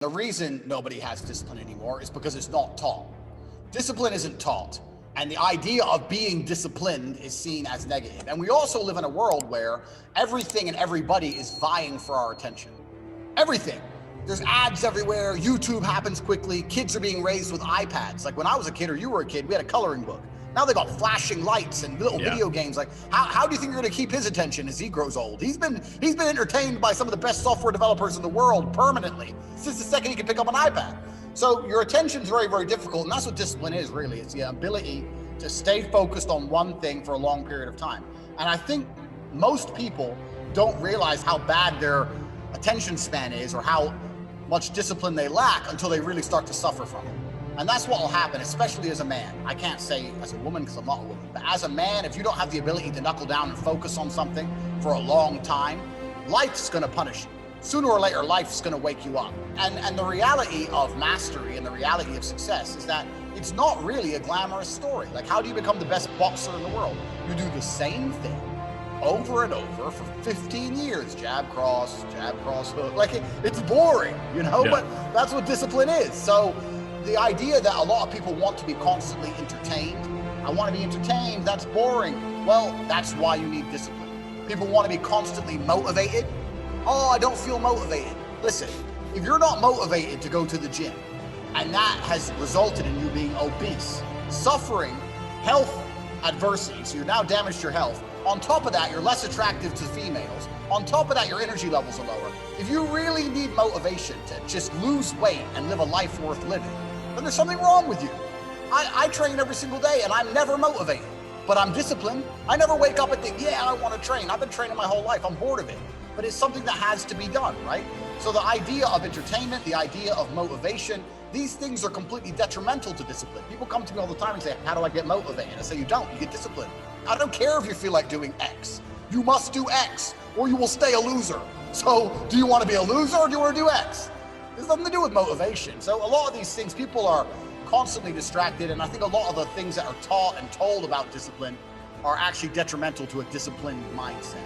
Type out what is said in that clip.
The reason nobody has discipline anymore is because it's not taught. Discipline isn't taught. And the idea of being disciplined is seen as negative. And we also live in a world where everything and everybody is vying for our attention. Everything. There's ads everywhere. YouTube happens quickly. Kids are being raised with iPads. Like when I was a kid or you were a kid, we had a coloring book. Now they got flashing lights and little video games. Like, how do you think you're going to keep his attention as he grows old? He's been entertained by some of the best software developers in the world permanently since the second he can pick up an iPad. So your attention's very, very difficult, and that's what discipline is really. It's the ability to stay focused on one thing for a long period of time. And I think most people don't realize how bad their attention span is or how much discipline they lack until they really start to suffer from it. And that's what will happen, especially as a man. I can't say as a woman because I'm not a woman, but as a man, if you don't have the ability to knuckle down and focus on something for a long time, life's going to punish you. Sooner or later, life's going to wake you up. And the reality of mastery and the reality of success is that it's not really a glamorous story. Like, how do you become the best boxer in the world? You do the same thing over and over for 15 years. Jab, cross, hook. Like, it's boring, you know, but that's what discipline is. So the idea that a lot of people want to be constantly entertained, I want to be entertained, that's boring. Well, that's why you need discipline. People want to be constantly motivated. Oh, I don't feel motivated. Listen, if you're not motivated to go to the gym, and that has resulted in you being obese, suffering health adversity, so you've now damaged your health. On top of that, you're less attractive to females. On top of that, your energy levels are lower. If you really need motivation to just lose weight and live a life worth living, then there's something wrong with you. I train every single day and I'm never motivated, but I'm disciplined. I never wake up and think, yeah, I want to train. I've been training my whole life. I'm bored of it, but it's something that has to be done, right? So the idea of entertainment, the idea of motivation, these things are completely detrimental to discipline. People come to me all the time and say, how do I get motivated? I say, you don't, you get disciplined. I don't care if you feel like doing X. You must do X or you will stay a loser. So do you want to be a loser or do you want to do X? There's nothing to do with motivation. So a lot of these things, people are constantly distracted. And I think a lot of the things that are taught and told about discipline are actually detrimental to a disciplined mindset.